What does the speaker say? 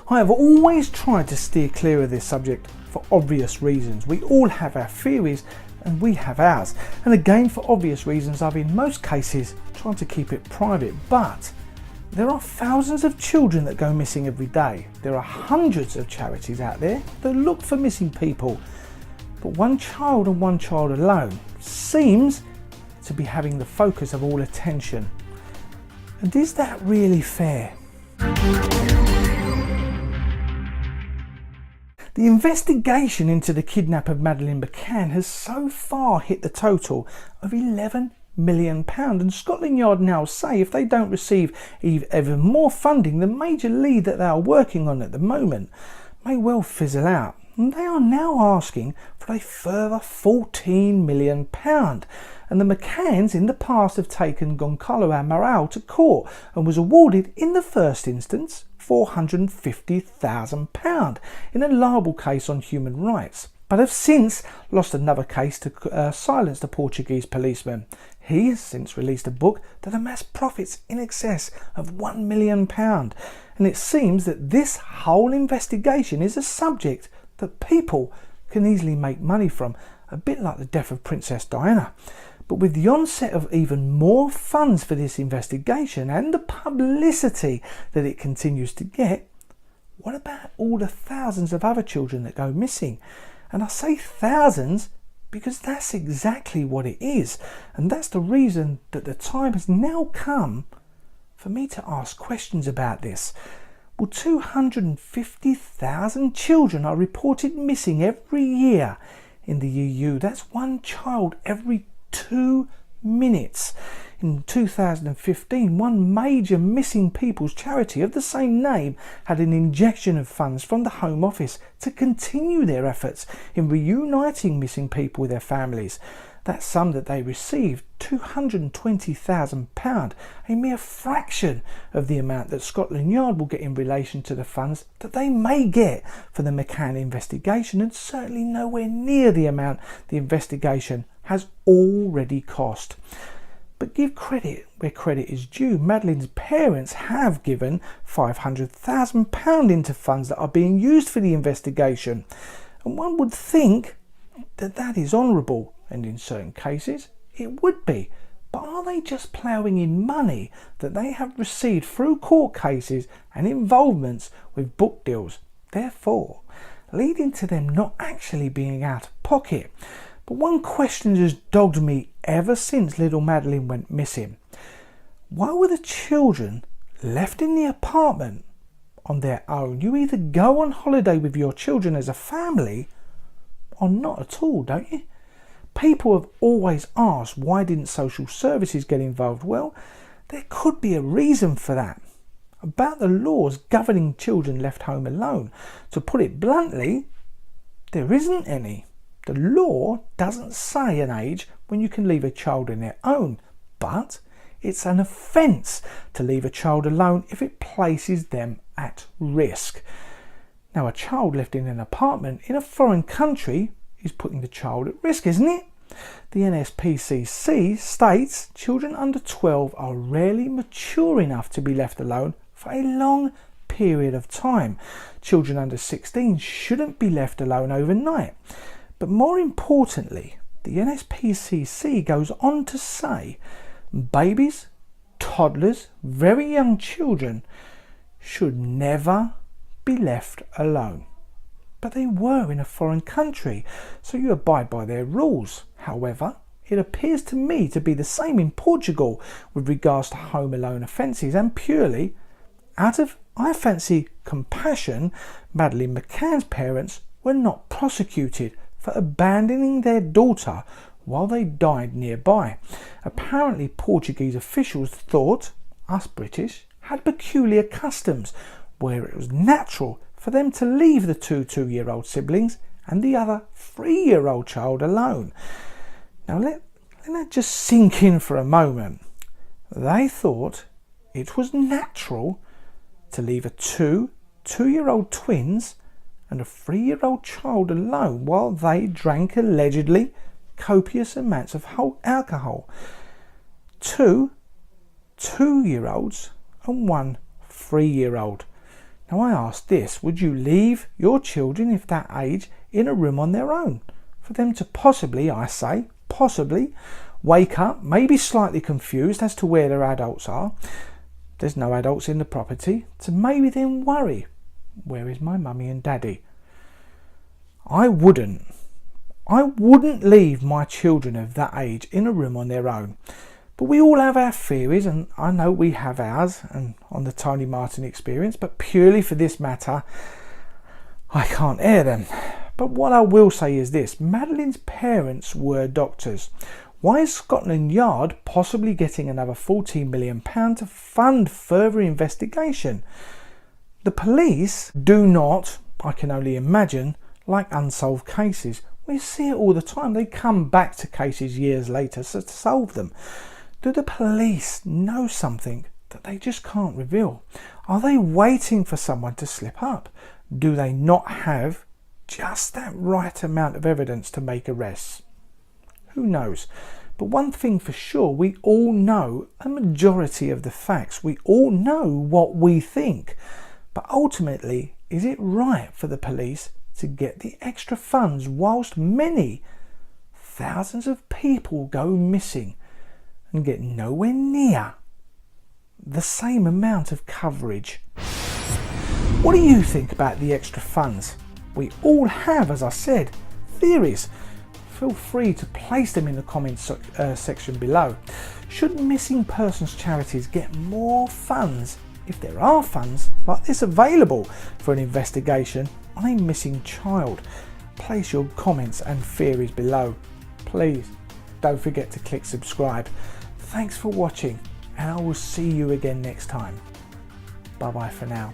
I have always tried to steer clear of this subject for obvious reasons. We all have our theories and we have ours. And again, for obvious reasons, I've in most cases tried to keep it private. But there are thousands of children that go missing every day. There are hundreds of charities out there that look for missing people. But one child and one child alone seems to be having the focus of all attention. And is that really fair? The investigation into the kidnap of Madeleine McCann has so far hit the total of £11 million, and Scotland Yard now say if they don't receive even more funding, the major lead that they are working on at the moment may well fizzle out. And they are now asking for a further £14 million. And the McCanns in the past have taken Goncalo Amaral to court and was awarded in the first instance £450,000 in a libel case on human rights, but have since lost another case to silence the Portuguese policeman. He has since released a book that amassed profits in excess of £1 million, and it seems that this whole investigation is a subject that people can easily make money from, a bit like the death of Princess Diana. But with the onset of even more funds for this investigation and the publicity that it continues to get, what about all the thousands of other children that go missing? And I say thousands because that's exactly what it is. And that's the reason that the time has now come for me to ask questions about this. Well, 250,000 children are reported missing every year in the EU. That's one child every 2 minutes. In 2015, one major missing people's charity of the same name had an injection of funds from the Home Office to continue their efforts in reuniting missing people with their families. That sum that they received, £220,000, a mere fraction of the amount that Scotland Yard will get in relation to the funds that they may get for the McCann investigation, and certainly nowhere near the amount the investigation has already cost. But give credit where credit is due. Madeleine's parents have given £500,000 into funds that are being used for the investigation, and one would think that that is honourable, and in certain cases it would be. But are they just ploughing in money that they have received through court cases and involvements with book deals, therefore leading to them not actually being out of pocket? But one question has dogged me ever since little Madeleine went missing. Why were the children left in the apartment on their own? You either go on holiday with your children as a family or not at all, don't you? People have always asked, why didn't social services get involved? Well, there could be a reason for that. About the laws governing children left home alone, to put it bluntly, there isn't any. The law doesn't say an age when you can leave a child on their own, but it's an offence to leave a child alone if it places them at risk. Now, a child left in an apartment in a foreign country is putting the child at risk, isn't it? The NSPCC states children under 12 are rarely mature enough to be left alone for a long period of time. Children under 16 shouldn't be left alone overnight. But more importantly, the NSPCC goes on to say babies, toddlers, very young children should never be left alone. But they were in a foreign country, so you abide by their rules. However, it appears to me to be the same in Portugal with regards to home alone offences, and purely out of, I fancy, compassion, Madeleine McCann's parents were not prosecuted for abandoning their daughter while they died nearby. Apparently, Portuguese officials thought us British had peculiar customs where it was natural for them to leave the two-year-old siblings and the other 3-year-old child alone. Now let that just sink in for a moment. They thought it was natural to leave two-year-old twins and a 3-year-old child alone while they drank allegedly copious amounts of alcohol. 2 2-year-olds and 1 3-year-old. Now I ask this, would you leave your children, if that age, in a room on their own? For them to possibly, I say, possibly, wake up, maybe slightly confused as to where their adults are. There's no adults in the property, to maybe then worry, where is my mummy and daddy? I wouldn't leave my children of that age in a room on their own. But we all have our theories, and I know we have ours, and on the Tony Martin experience, but purely for this matter, I can't air them. But what I will say is this, Madeleine's parents were doctors. Why is Scotland Yard possibly getting another £14 million to fund further investigation? The police do not, I can only imagine, like unsolved cases. We see it all the time. They come back to cases years later to solve them. Do the police know something that they just can't reveal? Are they waiting for someone to slip up? Do they not have just that right amount of evidence to make arrests? Who knows? But one thing for sure, we all know a majority of the facts. We all know what we think. But ultimately, is it right for the police to get the extra funds whilst many, thousands of people go missing and get nowhere near the same amount of coverage? What do you think about the extra funds? We all have, as I said, theories. Feel free to place them in the comments section below. Should missing persons charities get more funds, if there are funds like this available for an investigation on a missing child? Place your comments and theories below. Please don't forget to click subscribe. Thanks for watching, and I will see you again next time. Bye bye for now.